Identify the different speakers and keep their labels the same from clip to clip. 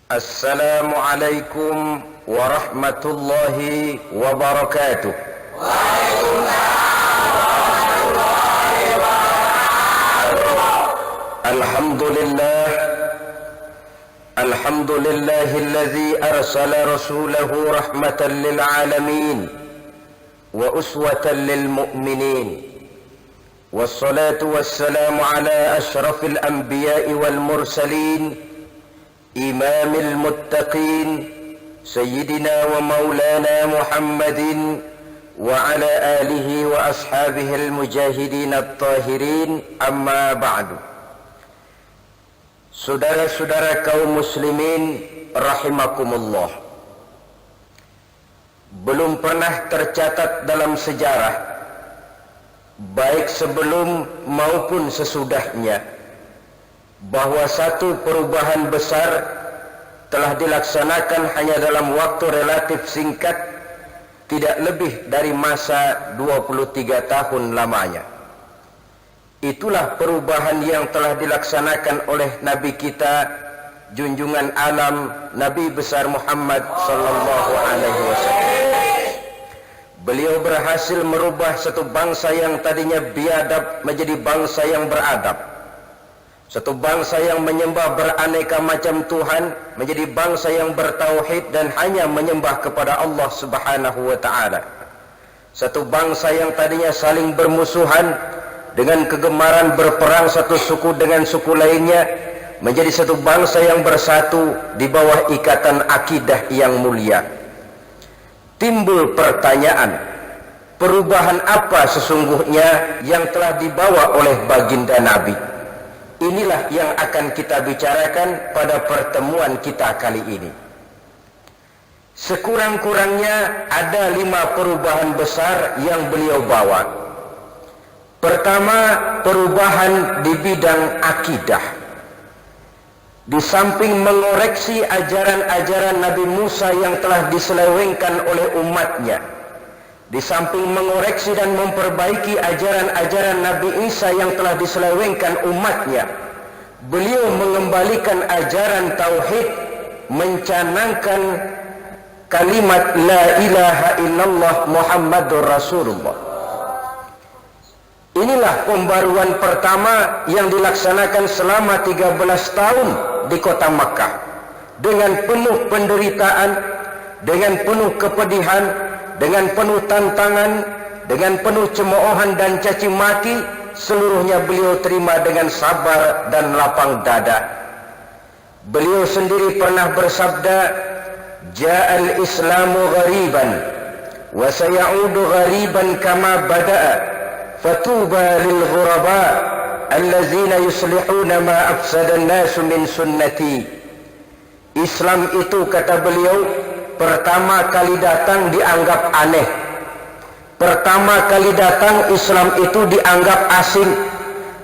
Speaker 1: Assalamualaikum warahmatullahi wabarakatuh. Alhamdulillah, alhamdulillahilladzi arsala rasulahu rahmatan lil alamin wa uswatan lil mu'minin. Wassalatu wassalamu ala asyrafil anbiya'i wal mursalin, إمام المتقين سيدنا ومولانا محمد وعلى آله وأصحابه المجاهدين الطاهرين أما بعد. Saudara-saudara kaum muslimin rahimakumullah, belum pernah tercatat dalam sejarah, baik sebelum maupun sesudahnya, bahwa satu perubahan besar telah dilaksanakan hanya dalam waktu relatif singkat, tidak lebih dari masa 23 tahun lamanya. Itulah perubahan yang telah dilaksanakan oleh Nabi kita, junjungan alam Nabi besar Muhammad sallallahu alaihi wasallam. Beliau berhasil merubah satu bangsa yang tadinya biadab menjadi bangsa yang beradab. Satu bangsa yang menyembah beraneka macam Tuhan menjadi bangsa yang bertauhid dan hanya menyembah kepada Allah Subhanahu wa taala. Satu bangsa yang tadinya saling bermusuhan dengan kegemaran berperang satu suku dengan suku lainnya menjadi satu bangsa yang bersatu di bawah ikatan akidah yang mulia. Timbul pertanyaan, perubahan apa sesungguhnya yang telah dibawa oleh baginda Nabi? Inilah yang akan kita bicarakan pada pertemuan kita kali ini. Sekurang-kurangnya ada 5 perubahan besar yang beliau bawa. Pertama, perubahan di bidang akidah. Di samping mengoreksi ajaran-ajaran Nabi Musa yang telah diselewengkan oleh umatnya, di samping mengoreksi dan memperbaiki ajaran-ajaran Nabi Isa yang telah diselewengkan umatnya, beliau mengembalikan ajaran tauhid, mencanangkan kalimat la ilaha illallah Muhammadur Rasulullah. Inilah pembaruan pertama yang dilaksanakan selama 13 tahun di kota Makkah, dengan penuh penderitaan, dengan penuh kepedihan, dengan penuh tantangan, dengan penuh cemoohan dan caci maki, seluruhnya beliau terima dengan sabar dan lapang dada. Beliau sendiri pernah bersabda, "Ja'al Islamu ghariban wa sayaudu ghariban kama bada'a, fatuba lil ghuraba allazina yuslihuna ma afsada an-nasu min sunnati." Islam itu, kata beliau, pertama kali datang dianggap aneh. Pertama kali datang Islam itu dianggap asing.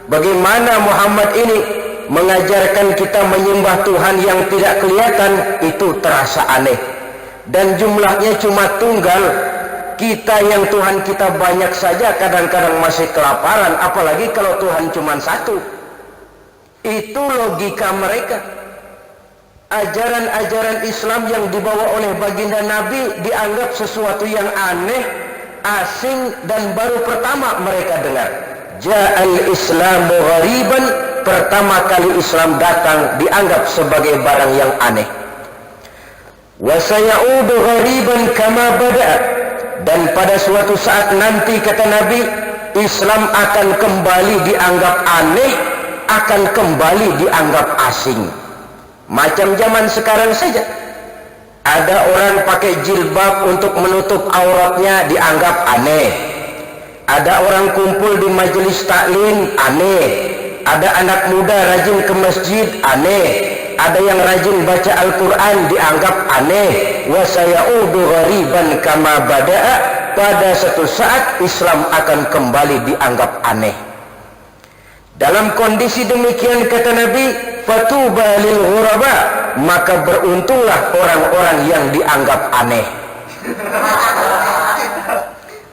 Speaker 1: Bagaimana Muhammad ini mengajarkan kita menyembah Tuhan yang tidak kelihatan, itu terasa aneh. Dan jumlahnya cuma tunggal. Kita yang Tuhan kita banyak saja kadang-kadang masih kelaparan, apalagi kalau Tuhan cuma satu. Itu logika mereka. Ajaran-ajaran Islam yang dibawa oleh baginda Nabi dianggap sesuatu yang aneh, asing, dan baru pertama mereka dengar. Ja'al Islamu ghariban, pertama kali Islam datang dianggap sebagai barang yang aneh. Wa sayaudu ghariban kama bada'a, dan pada suatu saat nanti, kata Nabi, Islam akan kembali dianggap aneh, akan kembali dianggap asing. Macam zaman sekarang saja, ada orang pakai jilbab untuk menutup auratnya dianggap aneh. Ada orang kumpul di majelis taklim, aneh. Ada anak muda rajin ke masjid, aneh. Ada yang rajin baca Al-Quran, dianggap aneh. Wa sayaudu ghariban kama bada'a, pada satu saat Islam akan kembali dianggap aneh. Dalam kondisi demikian, kata Nabi, fatuba lil ghuraba, maka beruntunglah orang-orang yang dianggap aneh.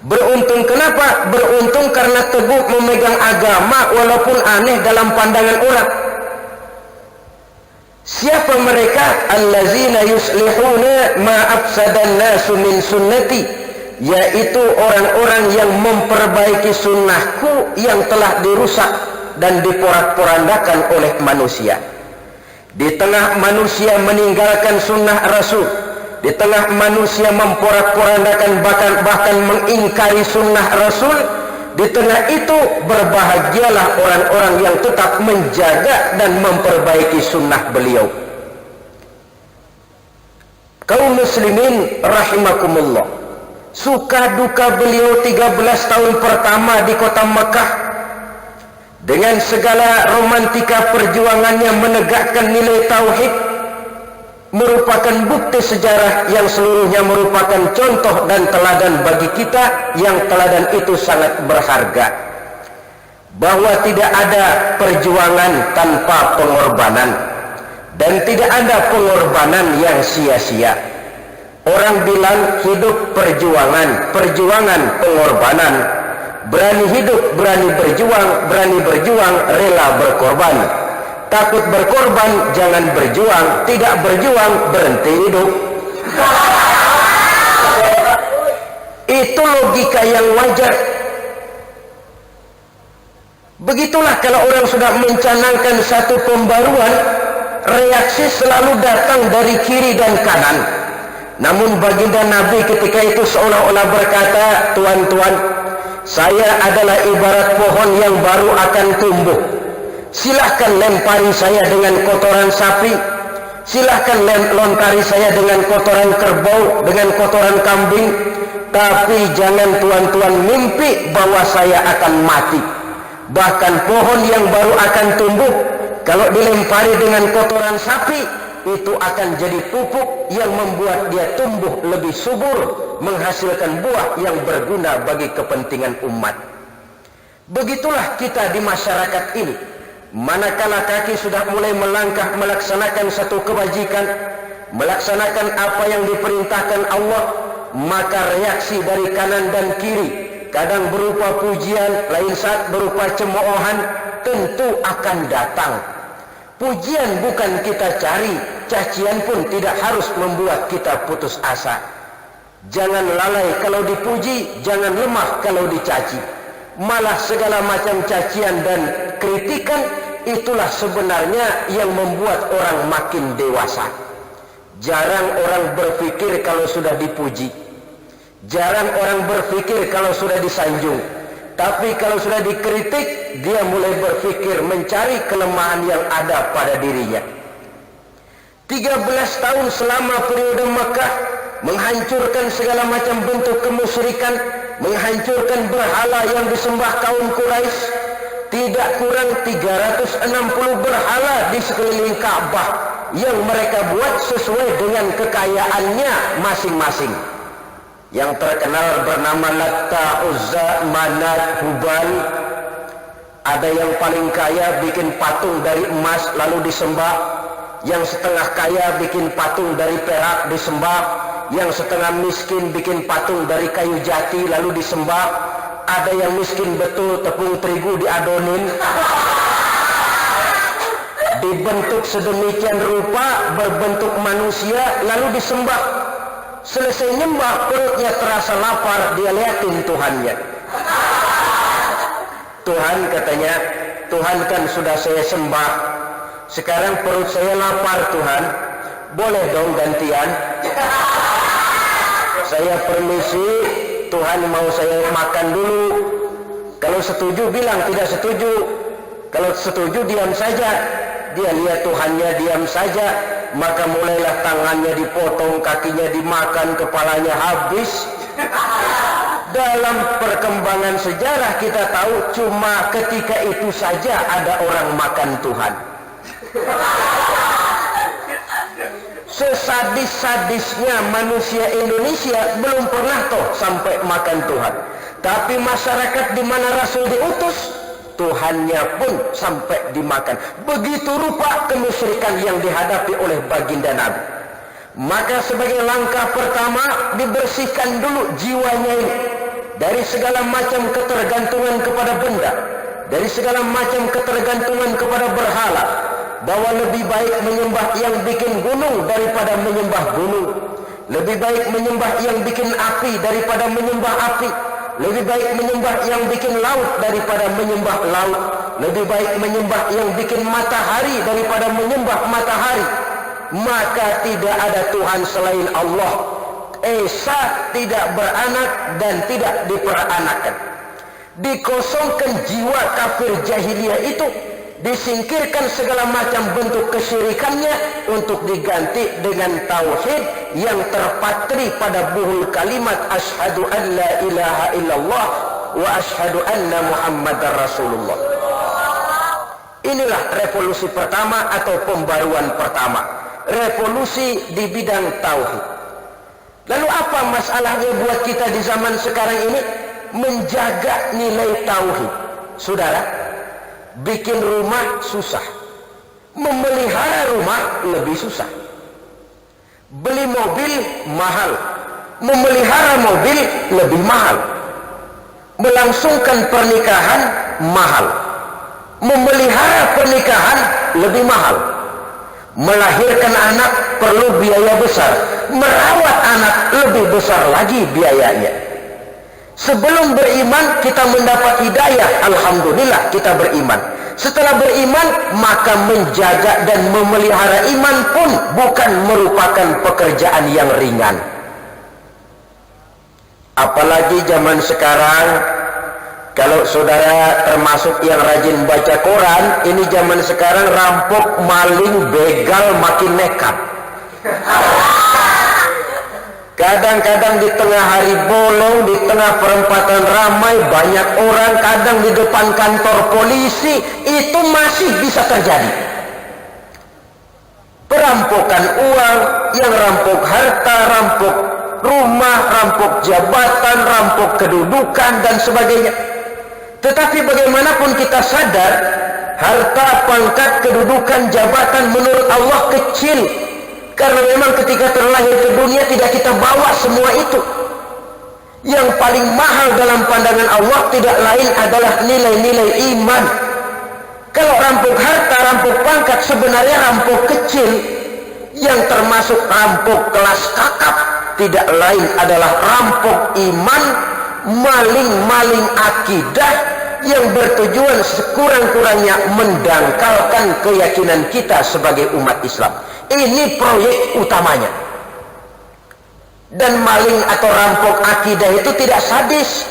Speaker 1: Beruntung kenapa? Beruntung karena teguh memegang agama walaupun aneh dalam pandangan orang. Siapa mereka? Allazina yuslihuna ma afsadan nasu min sunnati, yaitu orang-orang yang memperbaiki sunnahku yang telah dirusak dan diporak-porandakan oleh manusia. Di tengah manusia meninggalkan sunnah Rasul, di tengah manusia memporak-porandakan bahkan mengingkari sunnah Rasul, di tengah itu berbahagialah orang-orang yang tetap menjaga dan memperbaiki sunnah beliau. Kaum muslimin rahimakumullah, suka duka beliau 13 tahun pertama di kota Mekah, dengan segala romantika perjuangannya menegakkan nilai tauhid, merupakan bukti sejarah yang seluruhnya merupakan contoh dan teladan bagi kita, yang teladan itu sangat berharga, bahwa tidak ada perjuangan tanpa pengorbanan dan tidak ada pengorbanan yang sia-sia. Orang bilang hidup perjuangan, perjuangan pengorbanan, berani hidup berani berjuang rela berkorban. Takut berkorban, jangan berjuang. Tidak berjuang, berhenti hidup. Itu logika yang wajar. Begitulah kalau orang sudah mencanangkan satu pembaruan, reaksi selalu datang dari kiri dan kanan. Namun baginda Nabi ketika itu seolah-olah berkata, tuan-tuan, saya adalah ibarat pohon yang baru akan tumbuh. Silahkan lempari saya dengan kotoran sapi, silahkan lontari saya dengan kotoran kerbau, dengan kotoran kambing, tapi jangan tuan-tuan mimpi bahwa saya akan mati. Bahkan pohon yang baru akan tumbuh, kalau dilempari dengan kotoran sapi, itu akan jadi pupuk yang membuat dia tumbuh lebih subur, menghasilkan buah yang berguna bagi kepentingan umat. Begitulah kita di masyarakat ini. Manakala kaki sudah mulai melangkah melaksanakan satu kebajikan, melaksanakan apa yang diperintahkan Allah, maka reaksi dari kanan dan kiri, kadang berupa pujian, lain saat berupa cemoohan, tentu akan datang. Pujian bukan kita cari, cacian pun tidak harus membuat kita putus asa. Jangan lalai kalau dipuji, jangan lemah kalau dicaci. Malah segala macam cacian dan kritikan, itulah sebenarnya yang membuat orang makin dewasa. Jarang orang berpikir kalau sudah dipuji, jarang orang berpikir kalau sudah disanjung. Tapi kalau sudah dikritik, dia mulai berpikir mencari kelemahan yang ada pada dirinya. 13 tahun selama periode Mekah, menghancurkan segala macam bentuk kemusyrikan, menghancurkan berhala yang disembah kaum Quraisy. Tidak kurang 360 berhala di sekeliling Ka'bah yang mereka buat sesuai dengan kekayaannya masing-masing. Yang terkenal bernama Latta, Uzza, Manat, Hubal. Ada yang paling kaya bikin patung dari emas lalu disembah, yang setengah kaya bikin patung dari perak disembah, yang setengah miskin bikin patung dari kayu jati lalu disembah. Ada yang miskin betul, tepung terigu diadonin, dibentuk sedemikian rupa berbentuk manusia lalu disembah. Selesai nyembah, perutnya terasa lapar, dia liatin Tuhannya. Tuhan katanya, Tuhan kan sudah saya sembah, sekarang perut saya lapar Tuhan, boleh dong gantian? Saya permisi, Tuhan mau saya makan dulu. Kalau setuju bilang, tidak setuju. Kalau setuju diam saja. Dia lihat Tuhannya diam saja, maka mulailah tangannya dipotong, kakinya dimakan, kepalanya habis. Dalam perkembangan sejarah kita tahu cuma ketika itu saja ada orang makan Tuhan. Sesadis-sadisnya manusia Indonesia belum pernah toh sampai makan Tuhan. Tapi masyarakat di mana Rasul diutus, Tuhannya pun sampai dimakan. Begitu rupa kemusyrikan yang dihadapi oleh baginda Nabi. Maka sebagai langkah pertama, dibersihkan dulu jiwanya ini dari segala macam ketergantungan kepada benda, dari segala macam ketergantungan kepada berhala, bahwa lebih baik menyembah yang bikin gunung daripada menyembah gunung. Lebih baik menyembah yang bikin api daripada menyembah api. Lebih baik menyembah yang bikin laut daripada menyembah laut. Lebih baik menyembah yang bikin matahari daripada menyembah matahari. Maka tidak ada Tuhan selain Allah. Esa, tidak beranak dan tidak diperanakan. Dikosongkan jiwa kafir jahiliyah itu, disingkirkan segala macam bentuk kesyirikannya untuk diganti dengan tauhid yang terpatri pada buhul kalimat asyhadu an la ilaha illallah wa asyhadu anna muhammadar rasulullah. Inilah revolusi pertama atau pembaruan pertama, revolusi di bidang tauhid. Lalu apa masalahnya buat kita di zaman sekarang ini menjaga nilai tauhid? Saudara, bikin rumah susah, memelihara rumah lebih susah. Beli mobil mahal, memelihara mobil lebih mahal. Melangsungkan pernikahan mahal, memelihara pernikahan lebih mahal. Melahirkan anak perlu biaya besar, merawat anak lebih besar lagi biayanya. Sebelum beriman kita mendapat hidayah, alhamdulillah kita beriman. Setelah beriman, maka menjaga dan memelihara iman pun bukan merupakan pekerjaan yang ringan. Apalagi zaman sekarang, kalau saudara termasuk yang rajin baca Quran, ini zaman sekarang rampok, maling, begal makin nekat. Kadang-kadang di tengah hari bolong, di tengah perempatan ramai, banyak orang, kadang di depan kantor polisi, itu masih bisa terjadi. Perampokan uang, yang rampok harta, rampok rumah, rampok jabatan, rampok kedudukan, dan sebagainya. Tetapi bagaimanapun kita sadar, harta, pangkat, kedudukan, jabatan menurut Allah kecil. Karena memang ketika terlahir ke dunia tidak kita bawa semua itu. Yang paling mahal dalam pandangan Allah tidak lain adalah nilai-nilai iman. Kalau rampok harta, rampok pangkat sebenarnya rampok kecil. Yang termasuk rampok kelas kakap tidak lain adalah rampok iman, maling-maling akidah yang bertujuan sekurang-kurangnya mendangkalkan keyakinan kita sebagai umat Islam. Ini proyek utamanya. Dan maling atau rampok akidah itu tidak sadis.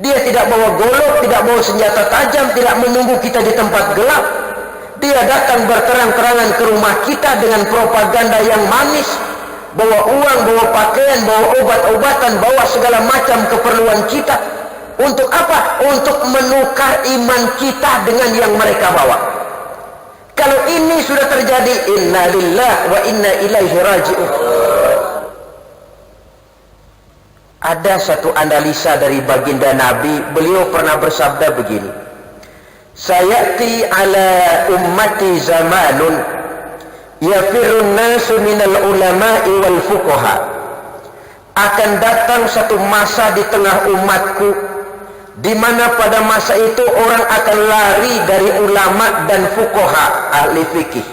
Speaker 1: Dia tidak bawa golok, tidak bawa senjata tajam, tidak menunggu kita di tempat gelap. Dia datang berterang-terangan ke rumah kita dengan propaganda yang manis. Bawa uang, bawa pakaian, bawa obat-obatan, bawa segala macam keperluan kita. Untuk apa? Untuk menukar iman kita dengan yang mereka bawa. Kalau ini sudah terjadi, inna lillahi wa inna ilaihi raji'un. Ada satu analisa dari baginda Nabi, beliau pernah bersabda begini, sayati ala ummati zamanun yafirun nasu minal ulama'i wal fuqaha. Akan datang satu masa di tengah umatku di mana pada masa itu orang akan lari dari ulama dan fuqaha, ahli fikih.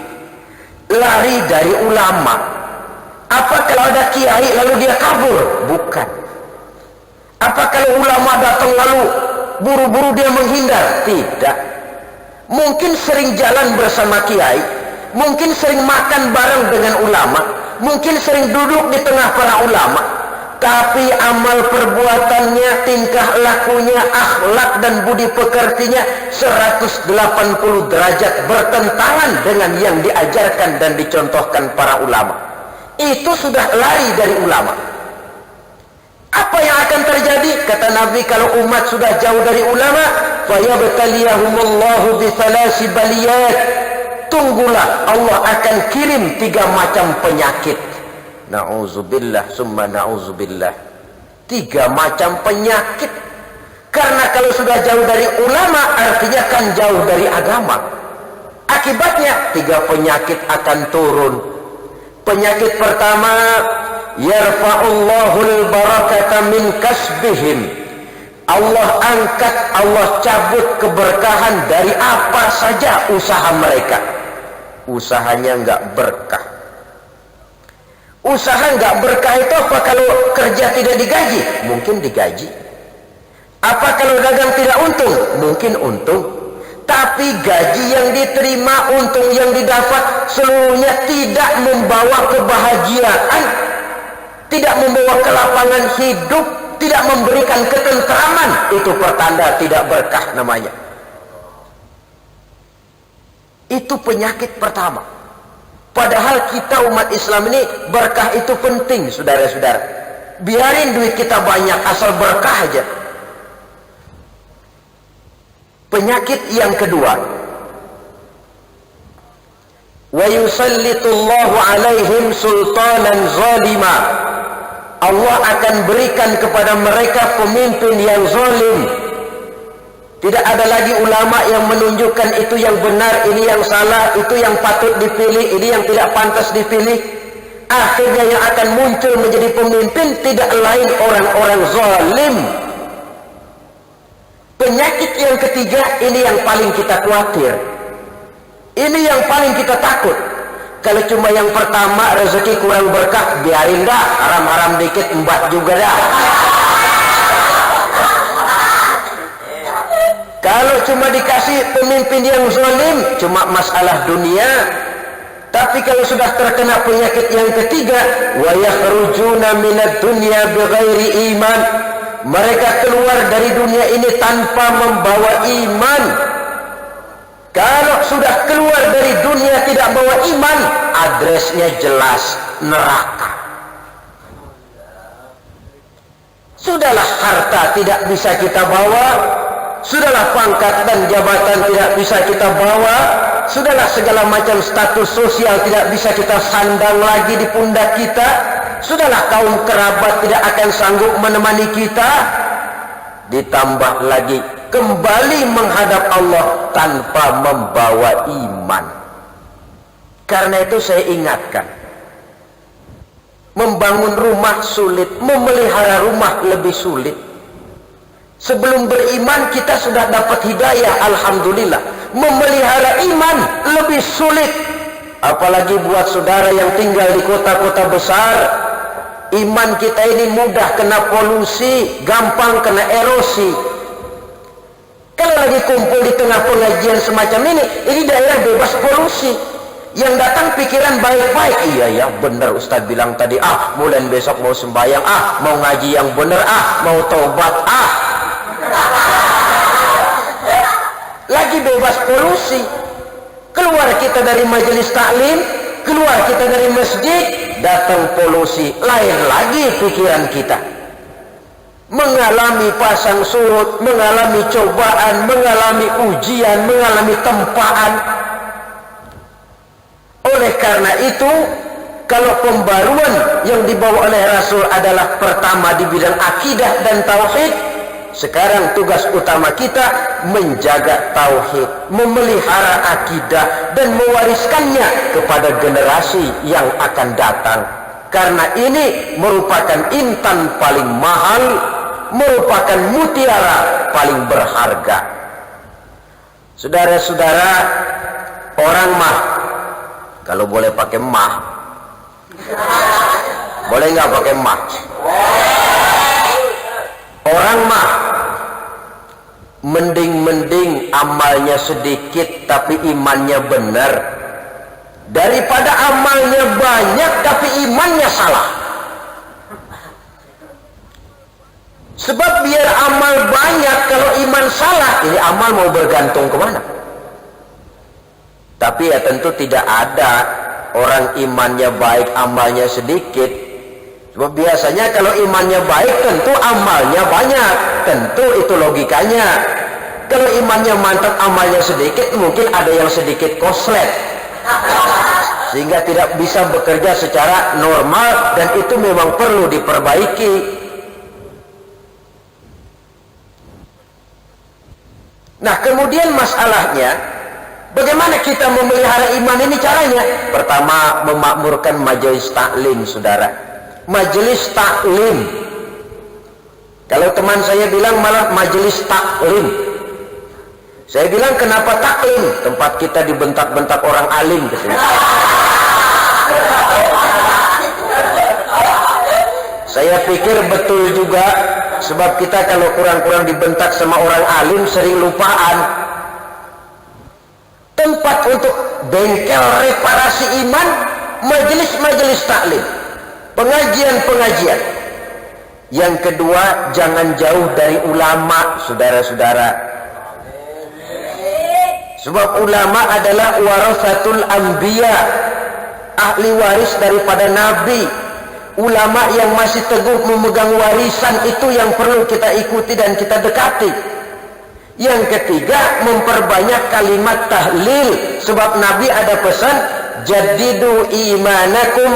Speaker 1: Lari dari ulama. Apa kalau ada kiai lalu dia kabur? Bukan. Apa kalau ulama datang lalu buru-buru dia menghindar? Tidak. Mungkin sering jalan bersama kiai, mungkin sering makan bareng dengan ulama, mungkin sering duduk di tengah para ulama. Tapi amal perbuatannya, tingkah lakunya, akhlak dan budi pekertinya 180 derajat bertentangan dengan yang diajarkan dan dicontohkan para ulama. Itu sudah lari dari ulama. Apa yang akan terjadi? Kata Nabi, kalau umat sudah jauh dari ulama, fayabtaliyahumullahu bithalasi baliyat. Tunggulah, Allah akan kirim 3 macam penyakit. Na'udzubillah summa na'udzubillah. 3 macam penyakit. Karena kalau sudah jauh dari ulama, artinya kan jauh dari agama. Akibatnya 3 penyakit akan turun. Penyakit pertama, yarfa'ullahul barakata min kasbihim. Allah angkat, Allah cabut keberkahan dari apa saja usaha mereka. usahanya nggak berkah. Usaha nggak berkah itu apa? Kalau kerja tidak digaji? Mungkin digaji. Apa kalau dagang tidak untung? Mungkin untung. Tapi gaji yang diterima, untung yang didapat, seluruhnya tidak membawa kebahagiaan, tidak membawa kelapangan hidup, tidak memberikan ketentraman. Itu pertanda tidak berkah namanya. Itu penyakit pertama. Padahal kita umat Islam ini berkah itu penting, saudara-saudara. Biarin duit kita banyak, asal berkah aja. Penyakit yang kedua, wa yusallitullahu alaihim sultanan zalima. Allah akan berikan kepada mereka pemimpin yang zalim. Tidak ada lagi ulama yang menunjukkan itu yang benar, ini yang salah, itu yang patut dipilih, ini yang tidak pantas dipilih. Akhirnya yang akan muncul menjadi pemimpin tidak lain orang-orang zalim. Penyakit yang ketiga, ini yang paling kita khawatir. Ini yang paling kita takut. Kalau cuma yang pertama rezeki kurang berkah, biarin dah, haram-haram dikit embat juga dah. Kalau cuma dikasih pemimpin yang zalim, cuma masalah dunia. Tapi kalau sudah terkena penyakit yang ketiga, wa yakhrujuna minad dunya bighairi iman. Mereka keluar dari dunia ini tanpa membawa iman. Kalau sudah keluar dari dunia tidak bawa iman, adresnya jelas, neraka. Sudahlah harta tidak bisa kita bawa, sudahlah pangkat dan jabatan tidak bisa kita bawa, sudahlah segala macam status sosial tidak bisa kita sandang lagi di pundak kita, sudahlah kaum kerabat tidak akan sanggup menemani kita. Ditambah lagi kembali menghadap Allah tanpa membawa iman. Karena itu saya ingatkan, membangun rumah sulit, memelihara rumah lebih sulit. Sebelum beriman kita sudah dapat hidayah, alhamdulillah. Memelihara iman lebih sulit, apalagi buat saudara yang tinggal di kota-kota besar. Iman kita ini mudah kena polusi, gampang kena erosi. Kalau lagi kumpul di tengah pengajian semacam ini daerah bebas polusi. Yang datang pikiran baik-baik. Iya ya, benar Ustaz bilang tadi, mulai besok mau sembahyang, mau ngaji yang benar, mau taubat, lagi bebas polusi. Keluar kita dari majelis taklim, keluar kita dari masjid, datang polusi, lain lagi pikiran kita. Mengalami pasang surut, mengalami cobaan, mengalami ujian, mengalami tempaan. Oleh karena itu, kalau pembaruan yang dibawa oleh Rasul adalah pertama di bidang akidah dan tauhid, sekarang tugas utama kita menjaga tauhid, memelihara akidah dan mewariskannya kepada generasi yang akan datang. Karena ini merupakan intan paling mahal, merupakan mutiara paling berharga. Saudara-saudara, orang mah, kalau boleh pakai mah, boleh nggak pakai mah? Orang mah mending amalnya sedikit tapi imannya benar, daripada amalnya banyak tapi imannya salah. Sebab biar amal banyak kalau iman salah, ini amal mau bergantung kemana? Tapi ya tentu tidak ada orang imannya baik amalnya sedikit. Sebab biasanya kalau imannya baik tentu amalnya banyak, tentu itu logikanya. Kalau imannya mantap amalnya sedikit, mungkin ada yang sedikit koslet, sehingga tidak bisa bekerja secara normal, dan itu memang perlu diperbaiki. Nah, kemudian masalahnya, bagaimana kita memelihara iman ini caranya? Pertama, memakmurkan majelis taklim, saudara. Majelis taklim. Kalau teman saya bilang malah majelis taklim. Saya bilang, kenapa taklim? Tempat kita dibentak-bentak orang alim katanya. Saya pikir betul juga, sebab kita kalau kurang-kurang dibentak sama orang alim sering lupaan. Tempat untuk bengkel reparasi iman, majelis-majelis taklim, pengajian-pengajian. Yang kedua, jangan jauh dari ulama, saudara-saudara. Sebab ulama adalah warasatul anbiya, ahli waris daripada nabi. Ulama yang masih teguh memegang warisan itu yang perlu kita ikuti dan kita dekati. Yang ketiga, memperbanyak kalimat tahlil. Sebab Nabi ada pesan, jaddidu imanakum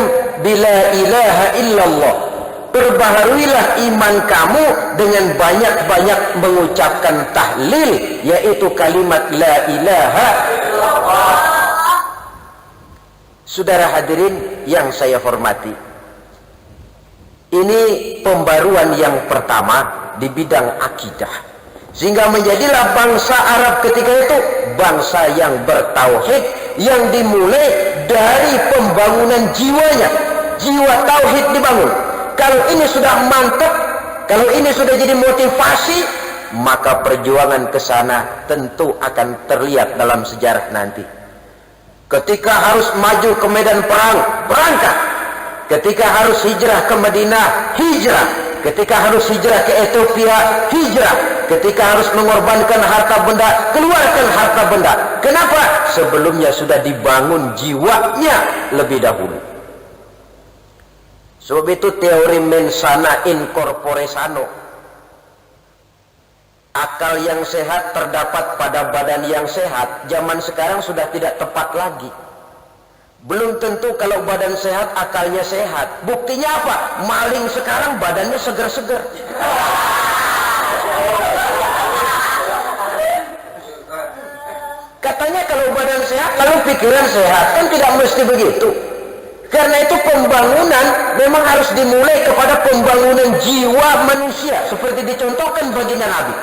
Speaker 1: bila ilaha illallah. Perbaharuilah iman kamu dengan banyak-banyak mengucapkan tahlil, yaitu kalimat la ilaha illallah. Saudara hadirin yang saya hormati, ini pembaruan yang pertama di bidang akidah. Sehingga menjadilah bangsa Arab ketika itu bangsa yang bertauhid, yang dimulai dari pembangunan jiwanya. Jiwa tauhid dibangun. Kalau ini sudah mantap, kalau ini sudah jadi motivasi, maka perjuangan ke sana tentu akan terlihat dalam sejarah nanti. Ketika harus maju ke medan perang, berangkat. Ketika harus hijrah ke Madinah, hijrah. Ketika harus hijrah ke Ethiopia, hijrah. Ketika harus mengorbankan harta benda, keluarkan harta benda. Kenapa? Sebelumnya sudah dibangun jiwanya lebih dahulu. Sebab itu teori mens sana in corpore sano. Akal yang sehat terdapat pada badan yang sehat. Zaman sekarang sudah tidak tepat lagi. Belum tentu kalau badan sehat, akalnya sehat. Buktinya apa? Maling sekarang badannya seger-seger. Katanya kalau badan sehat, lalu pikiran sehat. Kan tidak mesti begitu. Karena itu pembangunan memang harus dimulai kepada pembangunan jiwa manusia. Seperti dicontohkan baginda Nabi.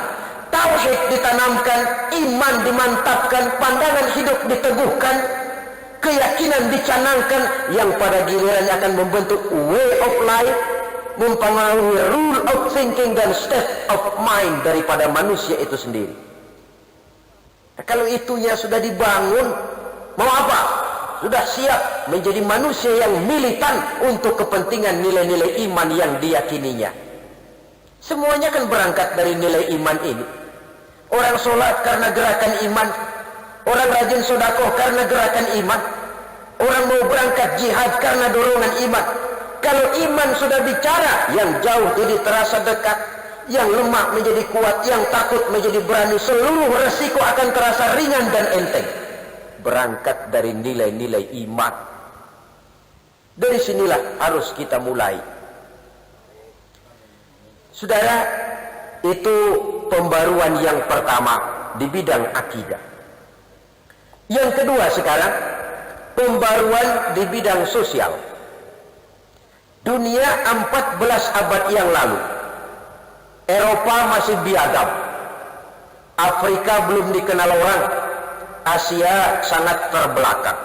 Speaker 1: Tauhid ditanamkan, iman dimantapkan, pandangan hidup diteguhkan, keyakinan dicanangkan, yang pada gilirannya akan membentuk way of life, mempengaruhi rule of thinking dan state of mind daripada manusia itu sendiri. Nah, kalau itunya sudah dibangun, mau apa? Sudah siap menjadi manusia yang militan untuk kepentingan nilai-nilai iman yang diyakininya. Semuanya kan berangkat dari nilai iman ini. Orang sholat karena gerakan iman, orang rajin sedekah karena gerakan iman, orang mau berangkat jihad karena dorongan iman. Kalau iman sudah bicara, yang jauh jadi terasa dekat, yang lemah menjadi kuat, yang takut menjadi berani, seluruh resiko akan terasa ringan dan enteng. Berangkat dari nilai-nilai iman. Dari sinilah harus kita mulai. Saudara, itu pembaruan yang pertama di bidang akidah. Yang kedua sekarang, pembaruan di bidang sosial. Dunia 14 abad yang lalu, Eropa masih biadab, Afrika belum dikenal orang, Asia sangat terbelakang.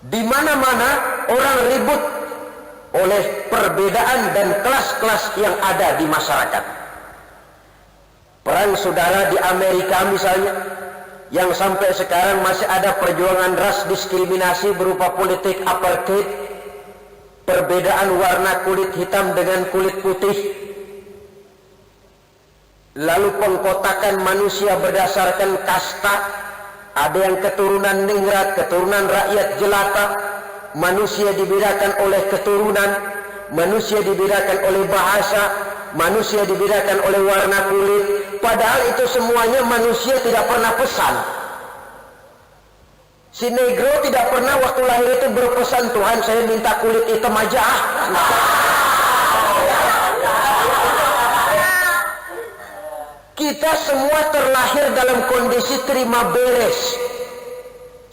Speaker 1: Di mana-mana orang ribut oleh perbedaan dan kelas-kelas yang ada di masyarakat. Perang saudara di Amerika misalnya, yang sampai sekarang masih ada perjuangan ras, diskriminasi berupa politik apartheid, perbedaan warna kulit hitam dengan kulit putih, lalu pengkotakan manusia berdasarkan kasta. Ada yang keturunan ningrat, keturunan rakyat jelata, manusia dibedakan oleh keturunan, manusia dibedakan oleh bahasa, manusia dibedakan oleh warna kulit. Padahal itu semuanya manusia tidak pernah pesan. Si negro tidak pernah waktu lahir itu berpesan, Tuhan saya minta kulit hitam aja. Kita semua terlahir dalam kondisi terima beres.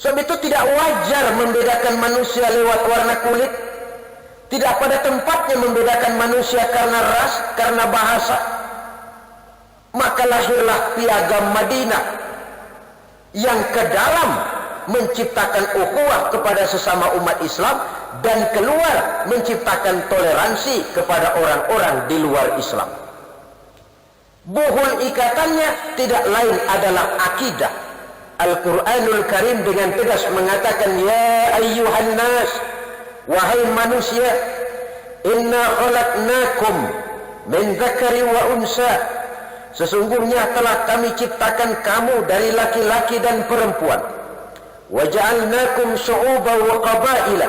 Speaker 1: Sebab itu tidak wajar membedakan manusia lewat warna kulit. Tidak pada tempatnya membedakan manusia karena ras, karena bahasa. Maka lahirlah piagam Madinah. yang ke dalam menciptakan ukhuwah kepada sesama umat Islam dan keluar menciptakan toleransi kepada orang-orang di luar Islam. Buhul ikatannya tidak lain adalah akidah. Al-Quranul Karim dengan tegas mengatakan, ya ayyuhan nas, wahai manusia, inna khalaqnakum min dzakari wa unsa, sesungguhnya telah kami ciptakan kamu dari laki-laki dan perempuan. Wa ja'alnakum syu'uban wa qabaila,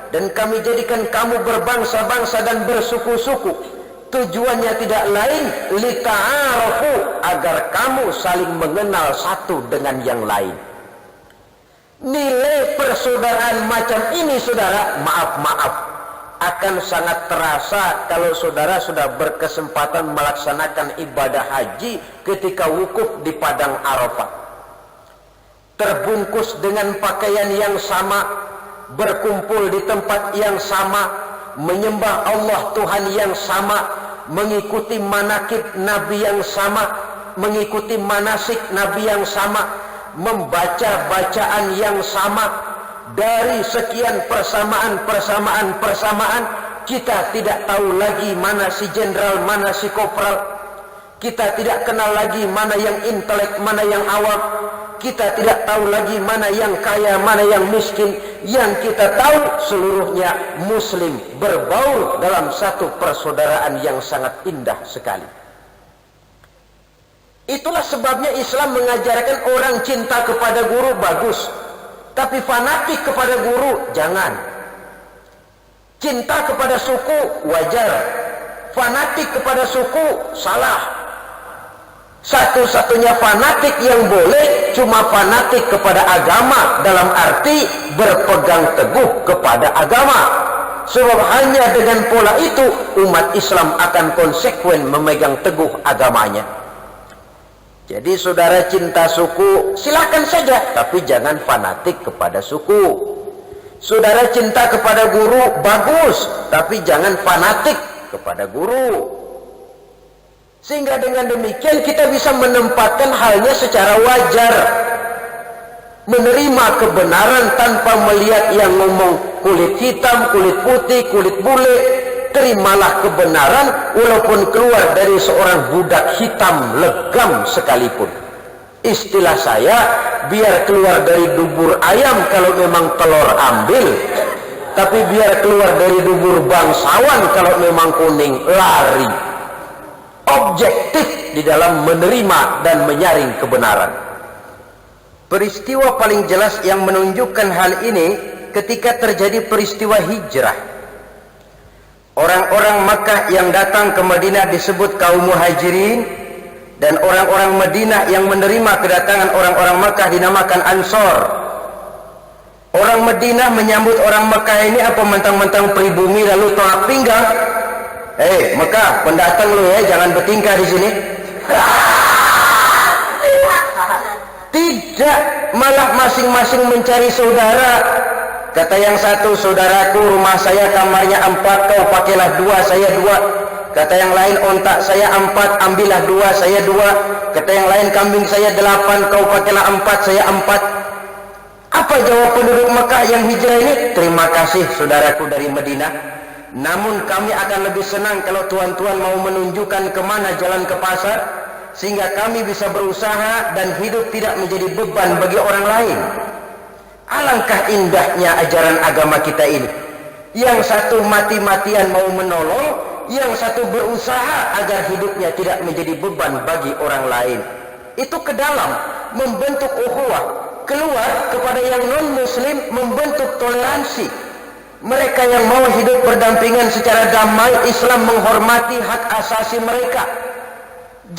Speaker 1: dan kami jadikan kamu berbangsa-bangsa dan bersuku-suku. Tujuannya tidak lain lita'arafu, agar kamu saling mengenal satu dengan yang lain. Nilai persaudaraan macam ini, saudara, maaf, akan sangat terasa kalau saudara sudah berkesempatan melaksanakan ibadah haji ketika wukuf di padang Arafah. Terbungkus dengan pakaian yang sama, berkumpul di tempat yang sama, menyembah Allah Tuhan yang sama, mengikuti manakib Nabi yang sama, mengikuti manasik Nabi yang sama, membaca bacaan yang sama. Dari sekian persamaan, kita tidak tahu lagi mana si jenderal, mana si kopral. Kita tidak kenal lagi mana yang intelek, mana yang awam. Kita tidak tahu lagi mana yang kaya, mana yang miskin. Yang kita tahu seluruhnya muslim, berbaur dalam satu persaudaraan yang sangat indah sekali. Itulah sebabnya Islam mengajarkan orang cinta kepada guru bagus, tapi fanatik kepada guru jangan. Cinta kepada suku wajar, fanatik kepada suku salah. Satu-satunya fanatik yang boleh cuma fanatik kepada agama, dalam arti berpegang teguh kepada agama. Sebab hanya dengan pola itu umat Islam akan konsekuen memegang teguh agamanya. Jadi saudara cinta suku silakan saja, tapi jangan fanatik kepada suku. Saudara cinta kepada guru bagus, tapi jangan fanatik kepada guru. Sehingga dengan demikian kita bisa menempatkan halnya secara wajar, menerima kebenaran tanpa melihat yang ngomong kulit hitam, kulit putih, kulit bule. Terimalah kebenaran walaupun keluar dari seorang budak hitam legam sekalipun. Istilah saya, biar keluar dari dubur ayam kalau memang telur ambil, tapi biar keluar dari dubur bangsawan kalau memang kuning lari. Objektif di dalam menerima dan menyaring kebenaran. Peristiwa paling jelas yang menunjukkan hal ini ketika terjadi peristiwa hijrah. Orang-orang Makkah yang datang ke Madinah disebut kaum muhajirin, dan orang-orang Madinah yang menerima kedatangan orang-orang Makkah dinamakan Ansor. Orang Madinah menyambut orang Makkah ini apa mentang-mentang pribumi lalu tolak pinggang. Mekah, pendatang lu ya, jangan bertingkah di sini. Tidak, malah masing-masing mencari saudara. Kata yang satu, saudaraku rumah saya kamarnya 4, kau pakailah 2, saya 2. Kata yang lain, ontak saya 4, ambillah 2, saya 2. Kata yang lain, kambing saya 8, kau pakailah 4, saya 4. Apa jawab penduduk Mekah yang hijrah ini? Terima kasih saudaraku dari Madinah. Namun kami akan lebih senang kalau tuan-tuan mau menunjukkan kemana jalan ke pasar, sehingga kami bisa berusaha dan hidup tidak menjadi beban bagi orang lain. Alangkah indahnya ajaran agama kita ini. Yang satu mati-matian mau menolong, yang satu berusaha agar hidupnya tidak menjadi beban bagi orang lain. Itu ke dalam membentuk ukhuwah, keluar kepada yang non-muslim membentuk toleransi. Mereka yang mau hidup berdampingan secara damai, Islam menghormati hak asasi mereka.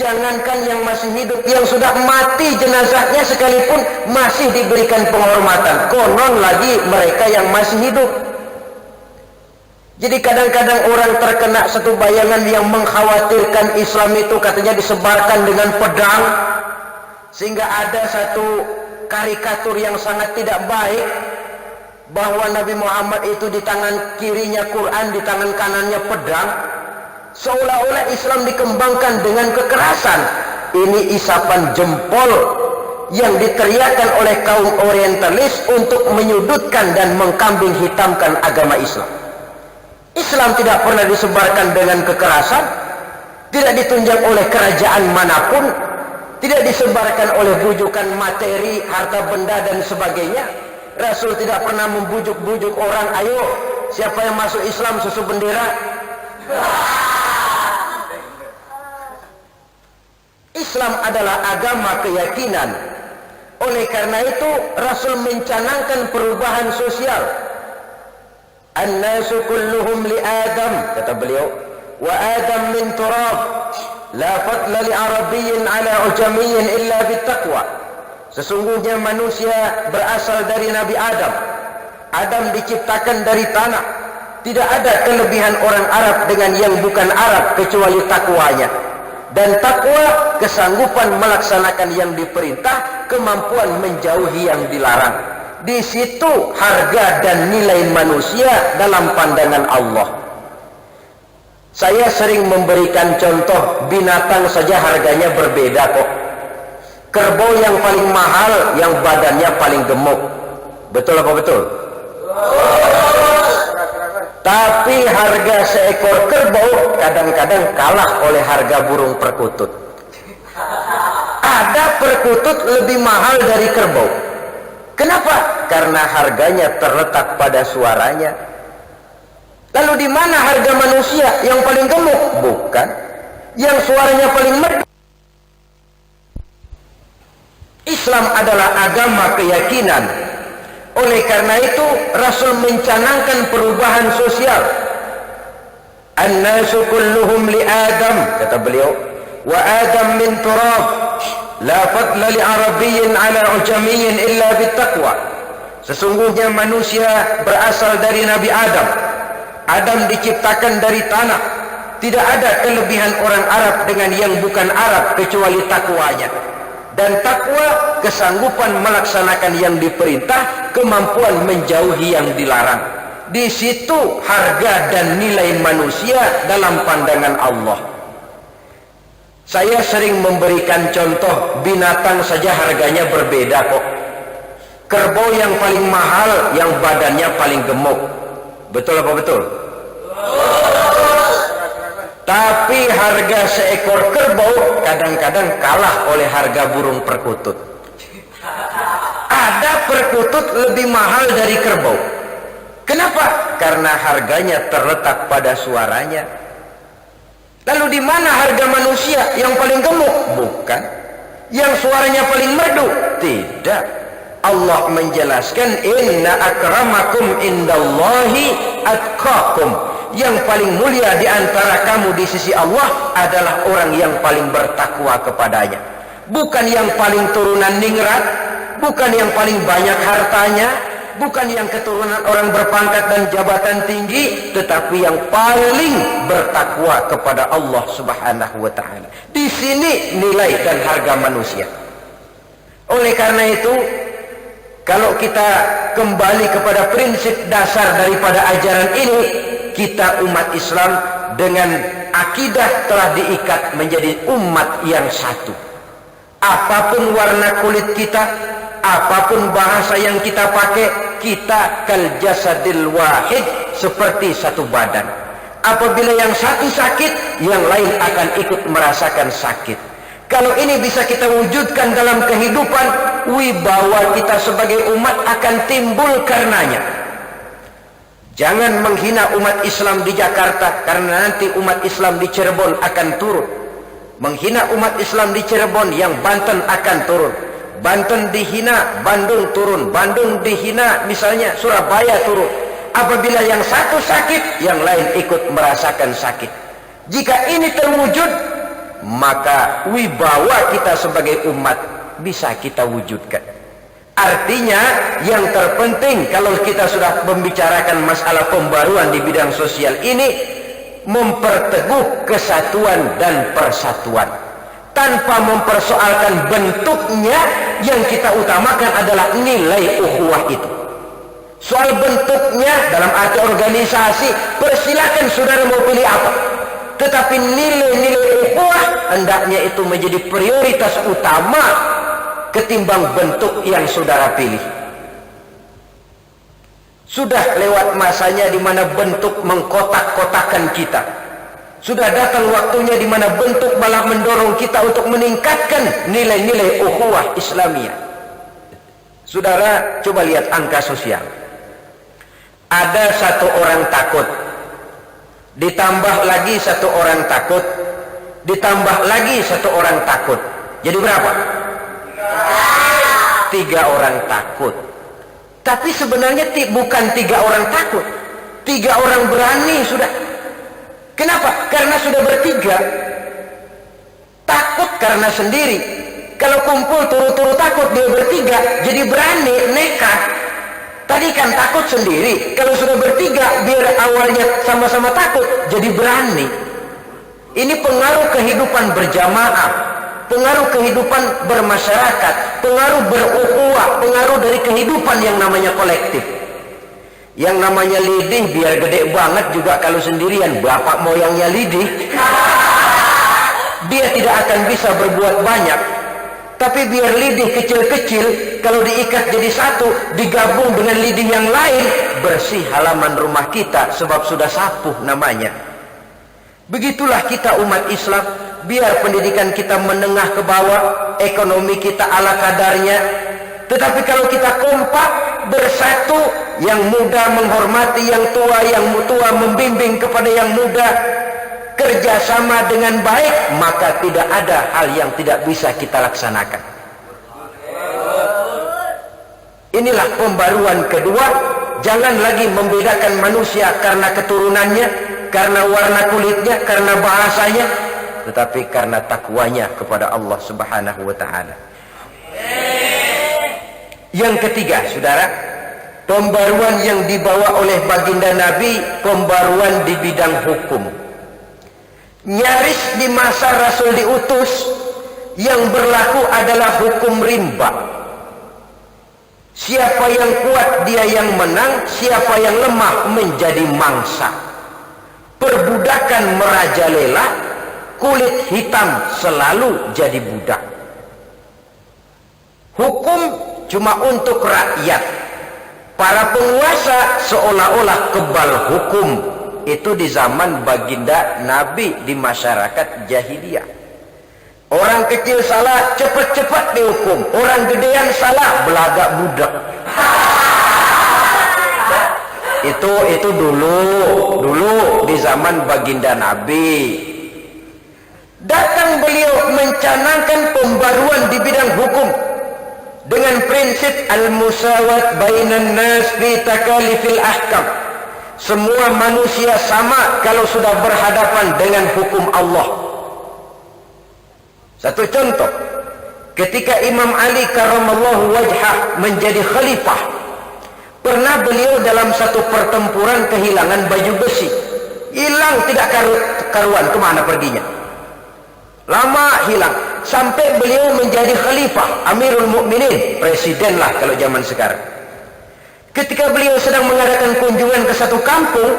Speaker 1: Jangankan yang masih hidup, yang sudah mati jenazahnya sekalipun masih diberikan penghormatan. Konon lagi mereka yang masih hidup. Jadi kadang-kadang orang terkena satu bayangan yang mengkhawatirkan Islam itu katanya disebarkan dengan pedang, sehingga ada satu karikatur yang sangat tidak baik, bahwa Nabi Muhammad itu di tangan kirinya Quran, di tangan kanannya pedang, seolah-olah Islam dikembangkan dengan kekerasan. Ini isapan jempol yang diteriakan oleh kaum orientalis untuk menyudutkan dan mengkambing hitamkan agama Islam. Islam tidak pernah disebarkan dengan kekerasan, tidak ditunjang oleh kerajaan manapun, tidak disebarkan oleh bujukan materi, harta benda dan sebagainya. Rasul tidak pernah membujuk-bujuk orang, ayo siapa yang masuk Islam susu bendera. Islam adalah agama keyakinan. Oleh karena itu Rasul mencanangkan perubahan sosial. An-nasu kulluhum li Adam, kata beliau, wa Adam min turab, la fadla li arabiyyin ala ujamiyyin illa bittaqwa. Sesungguhnya manusia berasal dari Nabi Adam. Adam diciptakan dari tanah. Tidak ada kelebihan orang Arab dengan yang bukan Arab kecuali takwanya. Dan takwa kesanggupan melaksanakan yang diperintah, kemampuan menjauhi yang dilarang. Di situ harga dan nilai manusia dalam pandangan Allah. Saya sering memberikan contoh, binatang saja harganya berbeda kok. Kerbau yang paling mahal yang badannya paling gemuk. Betul apa betul? Tapi harga seekor kerbau kadang-kadang kalah oleh harga burung perkutut. Ada perkutut lebih mahal dari kerbau. Kenapa? Karena harganya terletak pada suaranya. Lalu di mana harga manusia yang paling gemuk? Bukan. Yang suaranya paling merdu. Islam adalah agama keyakinan. Oleh karena itu Rasul mencanangkan perubahan sosial. An-nasu kulluhum li Adam, kata beliau, wa Adam min turab, la fadla li arabiyyin ala ujamiyyin illa bittaqwa. Sesungguhnya manusia berasal dari Nabi Adam. Adam diciptakan dari tanah. Tidak ada kelebihan orang Arab dengan yang bukan Arab kecuali takwanya. Dan takwa kesanggupan melaksanakan yang diperintah, kemampuan menjauhi yang dilarang. Di situ harga dan nilai manusia dalam pandangan Allah. Saya sering memberikan contoh, binatang saja harganya berbeda kok. Kerbau yang paling mahal yang badannya paling gemuk. Betul apa betul? Tapi harga seekor kerbau kadang-kadang kalah oleh harga burung perkutut. Ada perkutut lebih mahal dari kerbau. Kenapa? Karena harganya terletak pada suaranya. Lalu di mana harga manusia yang paling gemuk? Bukan. Yang suaranya paling merdu? Tidak. Allah menjelaskan, inna akramakum indallahi atqakum. Yang paling mulia di antara kamu di sisi Allah adalah orang yang paling bertakwa kepadanya. Bukan yang paling turunan ningrat, bukan yang paling banyak hartanya, bukan yang keturunan orang berpangkat dan jabatan tinggi, tetapi yang paling bertakwa kepada Allah Subhanahu wa taala. Di sini nilai dan harga manusia. Oleh karena itu, kalau kita kembali kepada prinsip dasar daripada ajaran ini, kita umat Islam dengan akidah telah diikat menjadi umat yang satu. Apapun warna kulit kita, apapun bahasa yang kita pakai, kita kal jasadil wahid, seperti satu badan. Apabila yang satu sakit, yang lain akan ikut merasakan sakit. Kalau ini bisa kita wujudkan dalam kehidupan, wibawa kita sebagai umat akan timbul karenanya. Jangan menghina umat Islam di Jakarta, karena nanti umat Islam di Cirebon akan turun. Menghina umat Islam di Cirebon, yang Banten akan turun. Banten dihina, Bandung turun. Bandung dihina, misalnya Surabaya turun. Apabila yang satu sakit, yang lain ikut merasakan sakit. Jika ini terwujud, maka wibawa kita sebagai umat bisa kita wujudkan. Artinya yang terpenting kalau kita sudah membicarakan masalah pembaruan di bidang sosial ini, memperteguh kesatuan dan persatuan tanpa mempersoalkan bentuknya. Yang kita utamakan adalah nilai ukhuwah itu. Soal bentuknya dalam arti organisasi, persilakan saudara mau pilih apa, tetapi nilai-nilai ukhuwah hendaknya itu menjadi prioritas utama ketimbang bentuk yang saudara pilih. Sudah lewat masanya di mana bentuk mengkotak-kotakan kita. Sudah datang waktunya di mana bentuk malah mendorong kita untuk meningkatkan nilai-nilai ukhuwah Islamiyah. Saudara, coba lihat angka sosial. Ada satu orang takut, ditambah lagi satu orang takut, ditambah lagi satu orang takut. Jadi berapa? 3 orang takut. Tapi sebenarnya bukan 3 orang takut, 3 orang berani sudah. Kenapa? Karena sudah bertiga. Takut karena sendiri. Kalau kumpul turu-turu takut, dia bertiga, jadi berani, nekat. Tadi kan takut sendiri. Kalau sudah bertiga, biar awalnya sama-sama takut, jadi berani. Ini pengaruh kehidupan berjamaah, pengaruh kehidupan bermasyarakat, pengaruh berukhuwah, pengaruh dari kehidupan yang namanya kolektif. Yang namanya lidih biar gede banget juga kalau sendirian, bapak moyangnya lidih, dia tidak akan bisa berbuat banyak. Tapi biar lidih kecil-kecil, kalau diikat jadi satu, digabung dengan lidih yang lain, bersih halaman rumah kita, sebab sudah sapuh namanya. Begitulah kita umat Islam. Biar pendidikan kita menengah ke bawah, ekonomi kita ala kadarnya, tetapi kalau kita kompak, bersatu, yang muda menghormati yang tua membimbing kepada yang muda, kerjasama dengan baik, maka tidak ada hal yang tidak bisa kita laksanakan. Inilah pembaruan kedua. Jangan lagi membedakan manusia karena keturunannya, karena warna kulitnya, karena bahasanya, tetapi karena takwanya kepada Allah Subhanahu wa ta'ala. Yang ketiga, saudara, pembaruan yang dibawa oleh baginda Nabi, pembaruan di bidang hukum. Nyaris di masa Rasul diutus, yang berlaku adalah hukum rimba. Siapa yang kuat dia yang menang, siapa yang lemah menjadi mangsa. Perbudakan merajalela, kulit hitam selalu jadi budak. Hukum cuma untuk rakyat. Para penguasa seolah-olah kebal hukum. Itu di zaman baginda Nabi di masyarakat jahiliyah. Orang kecil salah cepat-cepat dihukum, orang gedean salah belagak budak. Itu dulu di zaman baginda Nabi. Datang beliau mencanangkan pembaruan di bidang hukum dengan prinsip al-musawat bainan nas fi takalifil ahkam. Semua manusia sama kalau sudah berhadapan dengan hukum Allah. Satu contoh, ketika Imam Ali karramallahu wajhah menjadi khalifah, pernah beliau dalam satu pertempuran kehilangan baju besi. Hilang tidak karuan, kemana perginya? Lama hilang, sampai beliau menjadi khalifah, Amirul Mukminin, presiden lah kalau zaman sekarang. Ketika beliau sedang mengadakan kunjungan ke satu kampung,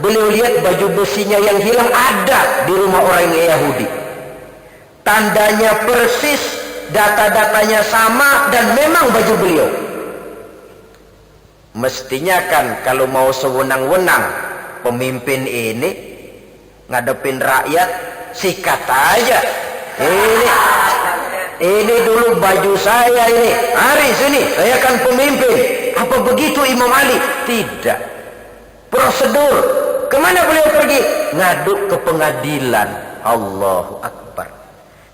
Speaker 1: beliau lihat baju besinya yang hilang ada di rumah orang Yahudi. Tandanya persis, data-datanya sama, dan memang baju beliau. Mestinya kan kalau mau sewenang-wenang, pemimpin ini ngadepin rakyat, sikat aja. Ini dulu baju saya ini. Hari sini, saya kan pemimpin. Apa begitu Imam Ali? Tidak. Prosedur. Kemana beliau pergi? Ngadu ke pengadilan. Allahu Akbar.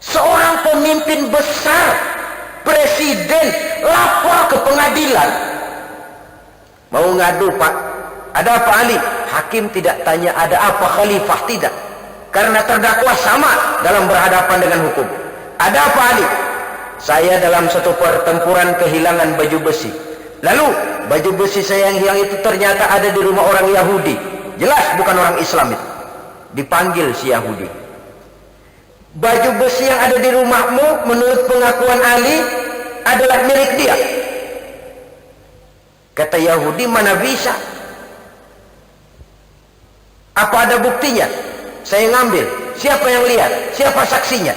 Speaker 1: Seorang pemimpin besar, presiden, lapor ke pengadilan. Mau ngadu, Pak? Ada apa Ali? Hakim tidak tanya ada apa, khalifah tidak. Karena terdakwa sama dalam berhadapan dengan hukum. Ada apa Ali? Saya dalam satu pertempuran kehilangan baju besi. Lalu baju besi saya yang hilang itu ternyata ada di rumah orang Yahudi. Jelas bukan orang Islam itu. Dipanggil si Yahudi. Baju besi yang ada di rumahmu menurut pengakuan Ali adalah milik dia. Kata Yahudi, mana bisa? Apa ada buktinya? Saya ngambil. Siapa yang lihat? Siapa saksinya?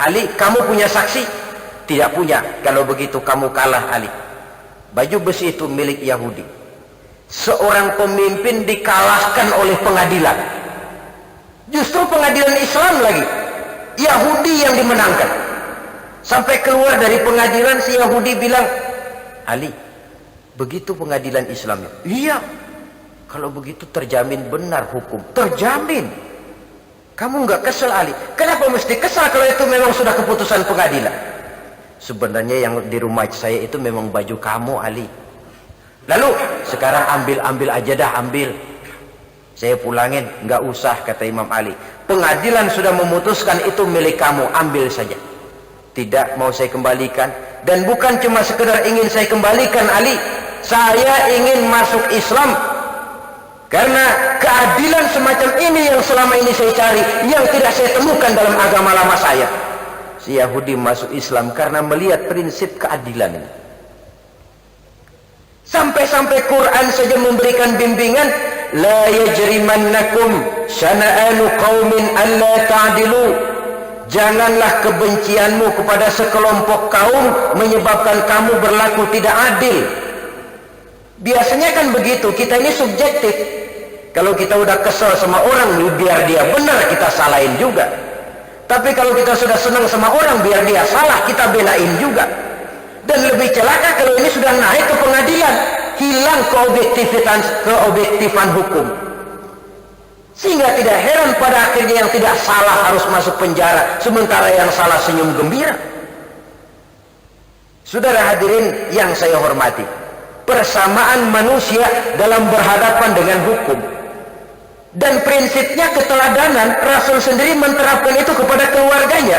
Speaker 1: Ali, kamu punya saksi? Tidak punya. Kalau begitu kamu kalah, Ali. Baju besi itu milik Yahudi. Seorang pemimpin dikalahkan oleh pengadilan. Justru pengadilan Islam lagi. Yahudi yang dimenangkan. Sampai keluar dari pengadilan, si Yahudi bilang, Ali, begitu pengadilan Islamnya. Iya. Kalau begitu terjamin benar hukum. Terjamin. Kamu nggak kesel, Ali? Kenapa mesti kesal kalau itu memang sudah keputusan pengadilan? Sebenarnya yang di rumah saya itu memang baju kamu, Ali. Lalu sekarang ambil aja dah, ambil. Saya pulangin, nggak usah, kata Imam Ali. Pengadilan sudah memutuskan itu milik kamu, ambil saja. Tidak mau saya kembalikan. Dan bukan cuma sekedar ingin saya kembalikan, Ali. Saya ingin masuk Islam. Karena keadilan semacam ini yang selama ini saya cari, yang tidak saya temukan dalam agama lama saya. Si Yahudi masuk Islam karena melihat prinsip keadilan ini. Sampai-sampai Quran saja memberikan bimbingan, la yajrimannakum syana'anu qaumin alla ta'dilu. Janganlah kebencianmu kepada sekelompok kaum menyebabkan kamu berlaku tidak adil. Biasanya kan begitu, kita ini subjektif. Kalau kita udah kesel sama orang, biar dia benar, kita salahin juga. Tapi kalau kita sudah senang sama orang, biar dia salah, kita belain juga. Dan lebih celaka kalau ini sudah naik ke pengadilan, hilang keobjektifan hukum. Sehingga tidak heran pada akhirnya yang tidak salah harus masuk penjara, sementara yang salah senyum gembira. Saudara hadirin yang saya hormati, persamaan manusia dalam berhadapan dengan hukum. Dan prinsipnya keteladanan, Rasul sendiri menerapkan itu kepada keluarganya.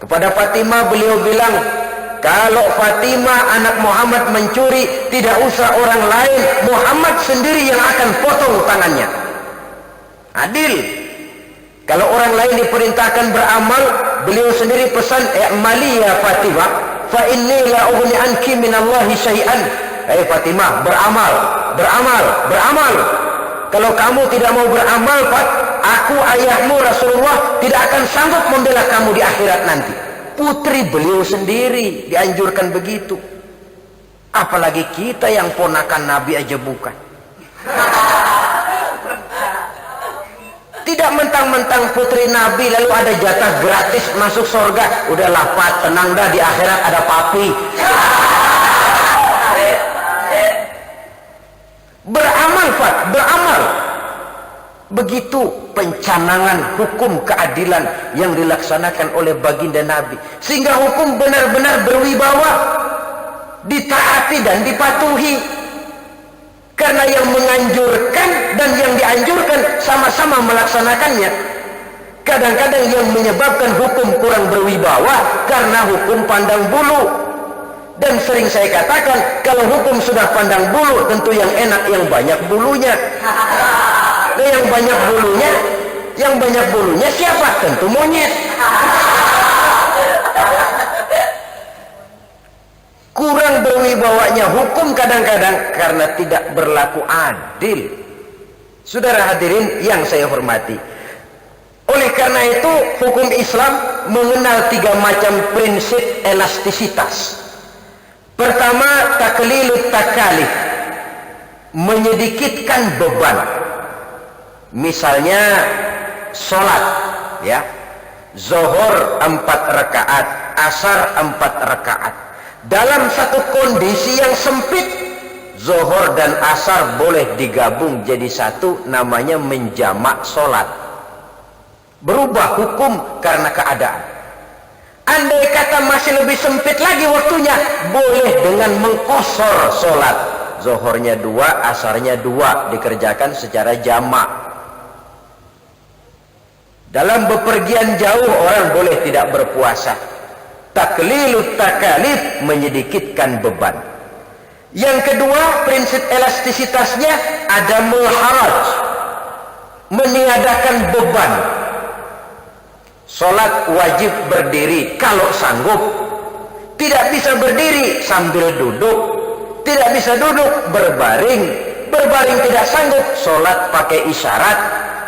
Speaker 1: Kepada Fatimah beliau bilang, kalau Fatimah anak Muhammad mencuri, tidak usah orang lain, Muhammad sendiri yang akan potong tangannya. Adil. Kalau orang lain diperintahkan beramal, beliau sendiri pesan, "I'mali ya Fatimah, fa inni la ughni anki minallahi syai'an." Hai Fatimah, beramal, beramal, beramal. Kalau kamu tidak mau beramal, Pak, aku ayahmu Rasulullah tidak akan sanggup membela kamu di akhirat nanti. Putri beliau sendiri dianjurkan begitu. Apalagi kita yang ponakan Nabi aja bukan. Tidak mentang-mentang putri Nabi lalu ada jatah gratis masuk surga. Udahlah Pak, tenang dah, di akhirat ada papi. Beramal Pak, beramal. Begitu pencanangan hukum keadilan yang dilaksanakan oleh baginda Nabi. Sehingga hukum benar-benar berwibawa, ditaati dan dipatuhi. Karena yang menganjurkan dan yang dianjurkan sama-sama melaksanakannya. Kadang-kadang yang menyebabkan hukum kurang berwibawa karena hukum pandang bulu. Dan sering saya katakan, kalau hukum sudah pandang bulu, tentu yang enak yang banyak bulunya. Nah, yang banyak bulunya siapa? Tentu monyet. Kurang berwibawanya hukum kadang-kadang karena tidak berlaku adil. Saudara hadirin yang saya hormati, oleh karena itu hukum Islam mengenal 3 macam prinsip elastisitas. Pertama, taklilut takalif, menyedikitkan beban. Misalnya sholat, ya, zuhur 4 rakaat, asar 4 rakaat. Dalam satu kondisi yang sempit, zuhur dan asar boleh digabung jadi satu, namanya menjamak sholat. Berubah hukum karena keadaan. Andai kata masih lebih sempit lagi waktunya, boleh dengan mengqashar sholat. Zuhurnya 2, asarnya 2, dikerjakan secara jamak. Dalam bepergian jauh orang boleh tidak berpuasa. Taklilut takalif, menyedikitkan beban. Yang kedua, prinsip elastisitasnya adamul haraj, meniadakan beban. Sholat wajib berdiri kalau sanggup. Tidak bisa berdiri sambil duduk. Tidak bisa duduk berbaring. Berbaring tidak sanggup, sholat pakai isyarat.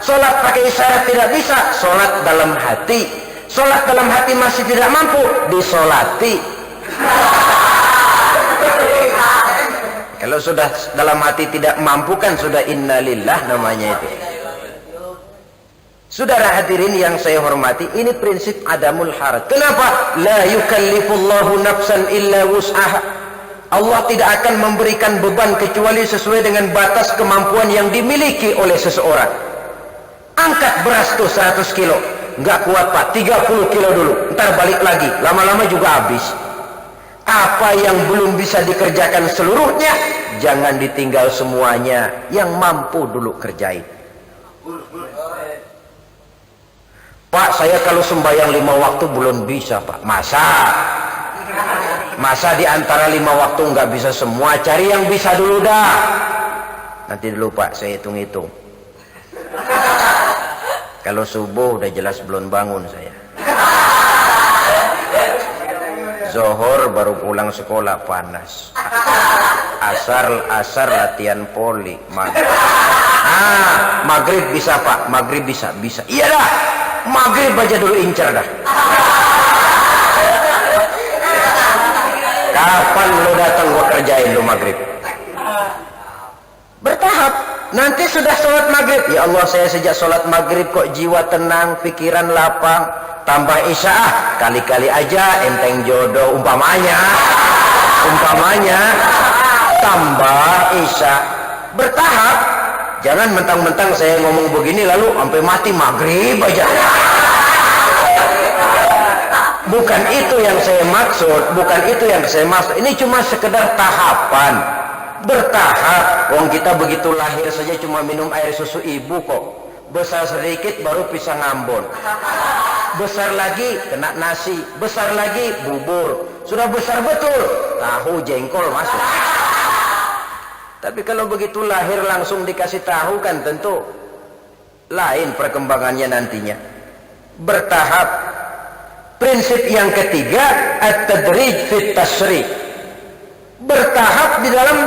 Speaker 1: Sholat pakai isyarat tidak bisa, sholat dalam hati. Sholat dalam hati masih tidak mampu, disolati. Kalau sudah dalam hati tidak mampu kan sudah innalillah namanya itu. Saudara hadirin yang saya hormati, ini prinsip adamul haraj. Kenapa? La yukallifullahu nafsan illa wus'aha. Allah tidak akan memberikan beban kecuali sesuai dengan batas kemampuan yang dimiliki oleh seseorang. Angkat beras tuh 100 kilo, nggak kuat Pak, 30 kilo dulu, ntar balik lagi, lama-lama juga habis. Apa yang belum bisa dikerjakan seluruhnya, jangan ditinggal semuanya, yang mampu dulu kerjain. Pak, saya kalau sembahyang 5 waktu belum bisa Pak. Masa di antara 5 waktu nggak bisa semua, cari yang bisa dulu dah. Nanti dulu Pak, saya hitung-hitung. Kalau subuh udah jelas belum bangun saya. Zohor baru pulang sekolah panas. Asar latihan poli. Maghrib bisa Pak, maghrib bisa. Iya dah, maghrib aja dulu incer dah. Kapan lo datang gua kerjain lo maghrib? Bertahap. Nanti sudah sholat maghrib, ya Allah saya sejak sholat maghrib kok jiwa tenang, pikiran lapang. Tambah isya, kali-kali aja enteng jodoh umpamanya. Tambah isya. Bertahap. Jangan mentang-mentang saya ngomong begini lalu sampai mati maghrib aja. Bukan itu yang saya maksud, ini cuma sekedar tahapan. Bertahap. Wong kita begitu lahir saja cuma minum air susu ibu kok. Besar sedikit baru pisang Ambon. Besar lagi kena nasi, besar lagi bubur. Sudah besar betul, tahu jengkol masuk. Tapi kalau begitu lahir langsung dikasih tahu kan tentu lain perkembangannya nantinya. Bertahap. Prinsip yang ketiga, at-tadrij fit tasyrih. Bertahap di dalam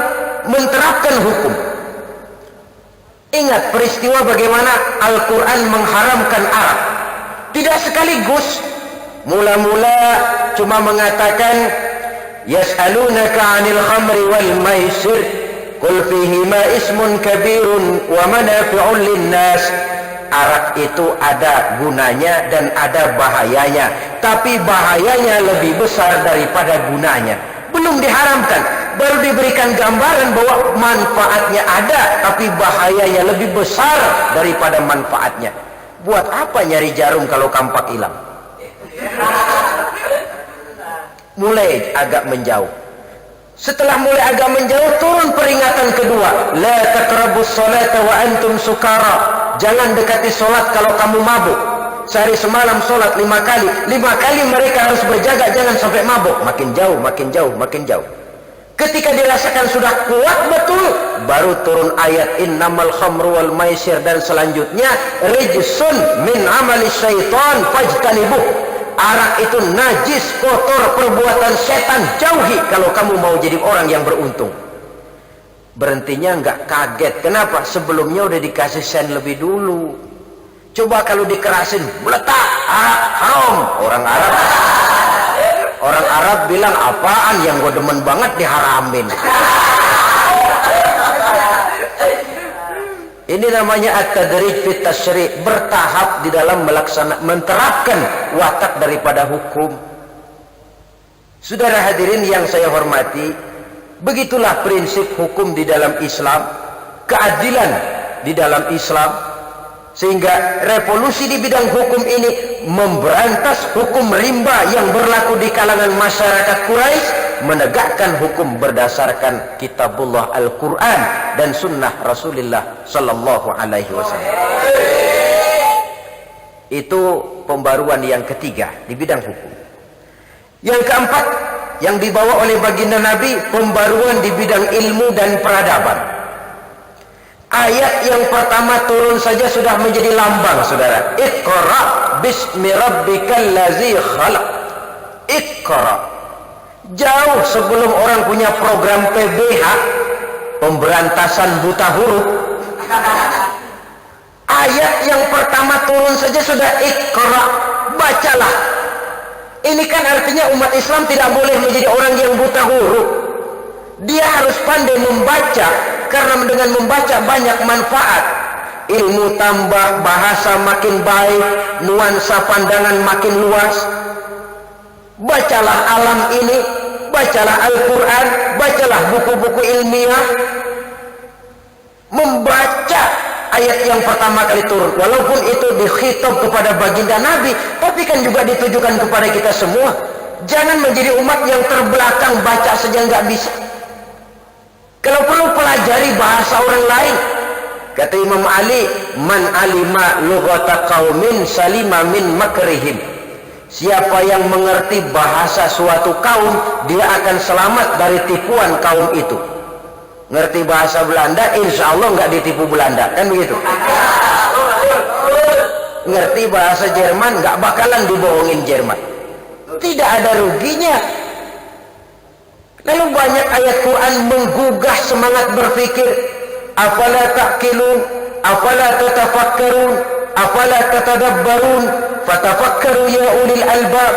Speaker 1: menerapkan hukum. Ingat peristiwa bagaimana Al-Quran mengharamkan arak. Tidak sekaligus. Mula-mula cuma mengatakan yas'alunaka 'anil khamri wal maisir qul fihima ismun kabirun wa manafi'un lin-nas. Arak itu ada gunanya dan ada bahayanya, tapi bahayanya lebih besar daripada gunanya. Belum diharamkan, baru diberikan gambaran bahwa manfaatnya ada, tapi bahayanya lebih besar daripada manfaatnya. Buat apa nyari jarum kalau kampak hilang? Mulai agak menjauh. Setelah mulai agak menjauh, turun peringatan kedua, la taqrabus salata wa antum sukara. Jangan dekati solat kalau kamu mabuk. Sehari semalam solat 5 kali. 5 kali mereka harus berjaga jangan sampai mabuk. Makin jauh. Ketika dirasakan sudah kuat betul, baru turun ayat innamal khamru wal maisir dan selanjutnya rijsun min amali syaitan fajtanibuh. Arak itu najis, kotor, perbuatan setan, jauhi kalau kamu mau jadi orang yang beruntung. Berhentinya enggak kaget. Kenapa? Sebelumnya udah dikasih sen lebih dulu. Coba kalau dikerasin, meletak, haram. Orang Arab bilang, apaan yang gue demen banget diharamin. Ini namanya at-tadrij fit tasyrih, bertahap di dalam menerapkan watak daripada hukum. Saudara hadirin yang saya hormati, begitulah prinsip hukum di dalam Islam, keadilan di dalam Islam, sehingga revolusi di bidang hukum ini memberantas hukum rimba yang berlaku di kalangan masyarakat Quraisy, menegakkan hukum berdasarkan kitabullah Al-Quran dan sunnah Rasulullah Sallallahu Alaihi Wasallam. Itu pembaruan yang ketiga di bidang hukum. Yang keempat yang dibawa oleh baginda Nabi, pembaruan di bidang ilmu dan peradaban. Ayat yang pertama turun saja sudah menjadi lambang, saudara. Iqra bismi rabbikal ladzi khalaq. Iqra. Jauh sebelum orang punya program PBH, pemberantasan buta huruf, ayat yang pertama turun saja sudah Iqra bacalah. Ini kan artinya umat Islam tidak boleh menjadi orang yang buta huruf. Dia harus pandai membaca, karena dengan membaca banyak manfaat. Ilmu tambah, bahasa makin baik, nuansa pandangan makin luas. Bacalah alam ini, bacalah Al-Quran, bacalah buku-buku ilmiah. Membaca ayat yang pertama kali turun, walaupun itu dikhitab kepada baginda Nabi, tapi kan juga ditujukan kepada kita semua. Jangan menjadi umat yang terbelakang, baca saja nggak bisa. Kalau perlu pelajari bahasa orang lain. Kata Imam Ali, man alima lughata qaumin salima min makrihim. Siapa yang mengerti bahasa suatu kaum, dia akan selamat dari tipuan kaum itu. Ngerti bahasa Belanda, insya Allah nggak ditipu Belanda, kan begitu? Ngerti bahasa Jerman, nggak bakalan dibohongin Jerman. Tidak ada ruginya. Lalu banyak ayat Quran menggugah semangat berpikir. Afala ta'qilun, afala tatafakkarun, afala tatadabbarun, fatafakkaru ya ulil albab.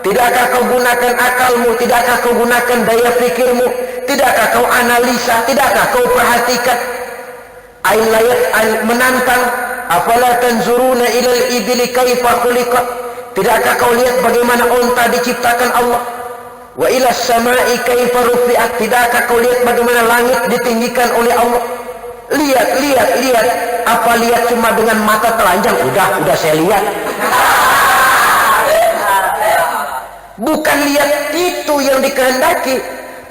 Speaker 1: Tidakkah kau gunakan akalmu, tidakkah kau gunakan daya pikirmu, tidakkah kau analisa, tidakkah kau perhatikan? Ain layat menantang, afala tanzuruna ilal ibili kaifa khuliqat. Tidakkah kau lihat bagaimana unta diciptakan Allah? Wa ilas samai kaifa rufi'at. Tidakkah kau lihat bagaimana langit ditinggikan oleh Allah? Lihat, lihat, lihat. Apa lihat cuma dengan mata telanjang? Udah saya lihat. Bukan lihat itu yang dikehendaki.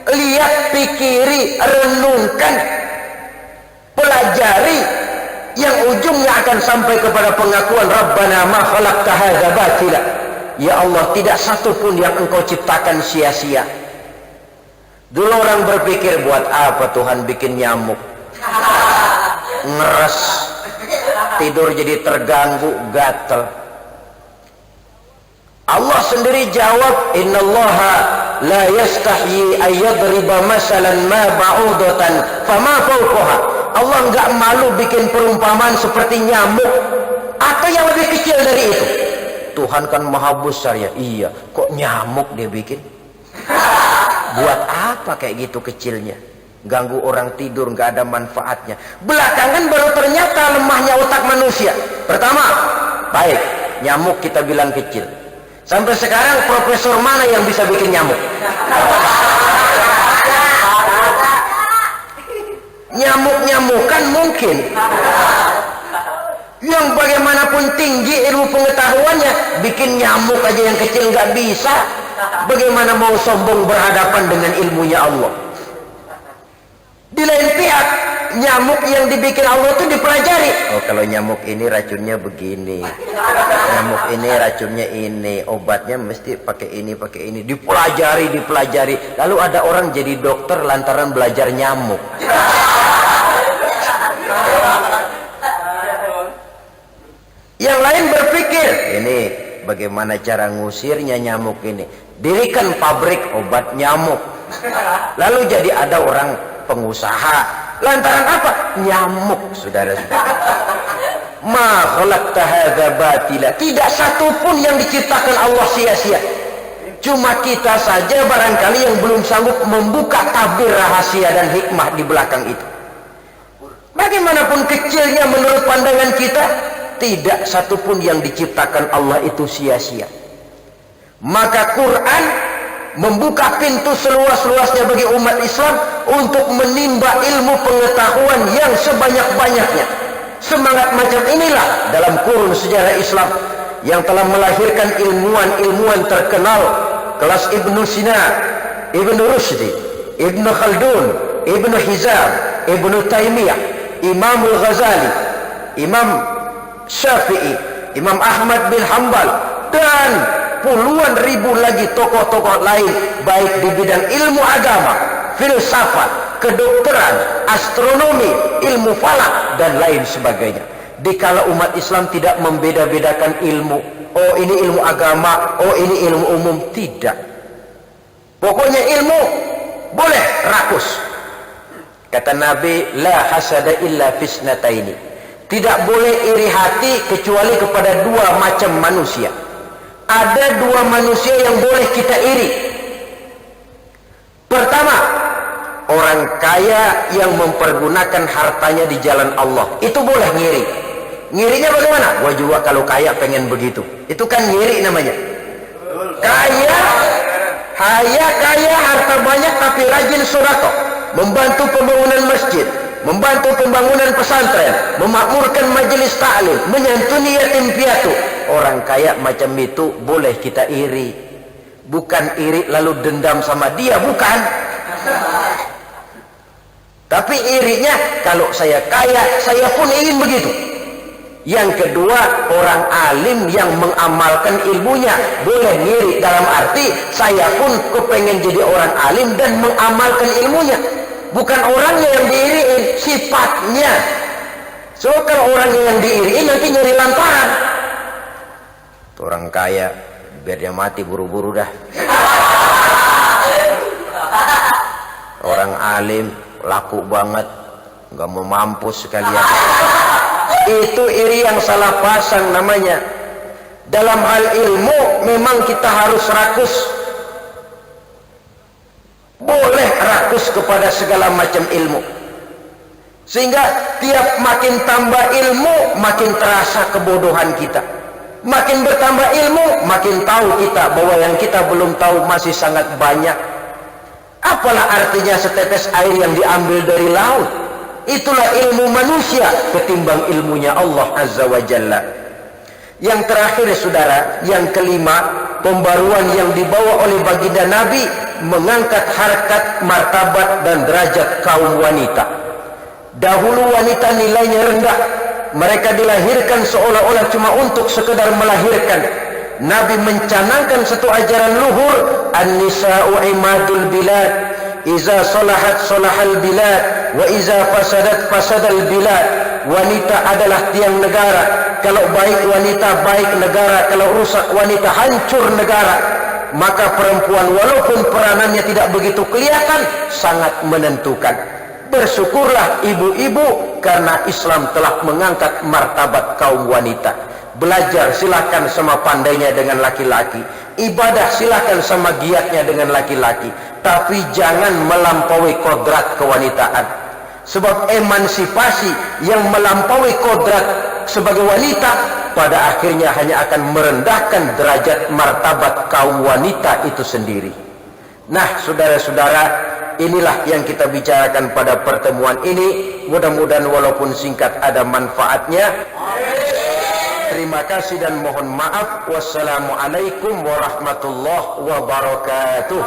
Speaker 1: Lihat, pikiri, renungkan, pelajari, yang ujungnya akan sampai kepada pengakuan Rabbana ma khalaqta hadza batila. Ya Allah, tidak satu pun yang engkau ciptakan sia-sia. Dulu orang berpikir, buat apa Tuhan bikin nyamuk? Ngeres, tidur jadi terganggu, gatel. Allah sendiri jawab, innallaha la yastahyi ayyadriba masalan ma ba'udatan fama fawqaha. Allah enggak malu bikin perumpamaan seperti nyamuk atau yang lebih kecil dari itu. Tuhan kan maha besar ya. Iya, kok nyamuk dia bikin? Buat apa kayak gitu kecilnya? Ganggu orang tidur, nggak ada manfaatnya. Belakangan baru ternyata lemahnya otak manusia. Pertama, baik, nyamuk kita bilang kecil. Sampai sekarang profesor mana yang bisa bikin nyamuk? Nyamuk-nyamukan mungkin. Yang bagaimanapun tinggi ilmu pengetahuannya, bikin nyamuk aja yang kecil nggak bisa. Bagaimana mau sombong berhadapan dengan ilmunya Allah? Di lain pihak, nyamuk yang dibikin Allah itu dipelajari. Oh, kalau nyamuk ini racunnya begini, nyamuk ini racunnya ini, obatnya mesti pakai ini. Dipelajari. Lalu ada orang jadi dokter lantaran belajar nyamuk. Yang lain berpikir, ini bagaimana cara ngusirnya nyamuk ini? Dirikan pabrik obat nyamuk. Lalu jadi ada orang pengusaha. Lantaran apa? Nyamuk, saudara-saudara. Ma khalaqta hadza batila. Tidak satu pun yang diciptakan Allah sia-sia. Cuma kita saja barangkali yang belum sanggup membuka tabir rahasia dan hikmah di belakang itu. Bagaimanapun kecilnya menurut pandangan kita, tidak satu pun yang diciptakan Allah itu sia-sia. Maka Quran membuka pintu seluas-luasnya bagi umat Islam untuk menimba ilmu pengetahuan yang sebanyak-banyaknya. Semangat macam inilah dalam kurun sejarah Islam yang telah melahirkan ilmuwan-ilmuwan terkenal kelas Ibnu Sina, Ibnu Rushdi, Ibnu Khaldun, Ibnu Hizam, Ibnu Taimiyah, Imam Al-Ghazali, Imam Syafi'i, Imam Ahmad bin Hanbal, dan puluhan ribu lagi tokoh-tokoh lain, baik di bidang ilmu agama, filsafat, kedokteran, astronomi, ilmu falak, dan lain sebagainya. Dikala umat Islam tidak membeda-bedakan ilmu, oh ini ilmu agama, oh ini ilmu umum, tidak. Pokoknya ilmu boleh rakus. Kata Nabi, la hasada illa fisnataini. Tidak boleh iri hati kecuali kepada dua macam manusia. ada dua manusia yang boleh kita iri. Pertama, orang kaya yang mempergunakan hartanya di jalan Allah. Itu boleh ngiri. Ngirinya bagaimana? Gua juga kalau kaya pengen begitu. Itu kan ngiri namanya. Kaya, harta banyak tapi rajin sedekah, membantu pembangunan masjid, membantu pembangunan pesantren, memakmurkan majelis taklim, menyantuni yatim piatu. Orang kaya macam itu boleh kita iri. Bukan iri lalu dendam sama dia, bukan. Tapi irinya, kalau saya kaya, saya pun ingin begitu. Yang kedua, orang alim yang mengamalkan ilmunya boleh ngiri, dalam arti saya pun kepengen jadi orang alim dan mengamalkan ilmunya. Bukan orangnya yang diiriin, sifatnya. So kalau orangnya yang diiriin nanti nyari lantaran. Orang kaya biar dia mati buru-buru dah. Orang alim laku banget, nggak mau mampus sekalian. Itu iri yang salah pasang namanya. Dalam hal ilmu memang kita harus rakus. Boleh rakus kepada segala macam ilmu. Sehingga tiap makin tambah ilmu, makin terasa kebodohan kita. Makin bertambah ilmu, makin tahu kita bahwa yang kita belum tahu masih sangat banyak. Apalah artinya setetes air yang diambil dari laut? Itulah ilmu manusia ketimbang ilmunya Allah Azza wa Jalla. Yang terakhir saudara, yang kelima, pembaruan yang dibawa oleh baginda Nabi mengangkat harkat, martabat dan derajat kaum wanita. Dahulu wanita nilainya rendah. Mereka dilahirkan seolah-olah cuma untuk sekedar melahirkan. Nabi mencanangkan satu ajaran luhur, an-nisa'u imadul bilad. Iza salahat salahal bilad wa iza fasadat fasadal bilad. Wanita adalah tiang negara. Kalau baik wanita, baik negara. Kalau rusak wanita, hancur negara. Maka perempuan walaupun peranannya tidak begitu kelihatan, sangat menentukan. Bersyukurlah ibu-ibu karena Islam telah mengangkat martabat kaum wanita. Belajar silakan sama pandainya dengan laki-laki. Ibadah silakan sama giatnya dengan laki-laki. Tapi jangan melampaui kodrat kewanitaan. Sebab emansipasi yang melampaui kodrat sebagai wanita pada akhirnya hanya akan merendahkan derajat martabat kaum wanita itu sendiri. Nah, saudara-saudara, inilah yang kita bicarakan pada pertemuan ini. Mudah-mudahan walaupun singkat ada manfaatnya. Terima kasih dan mohon maaf. Wassalamualaikum warahmatullahi wabarakatuh.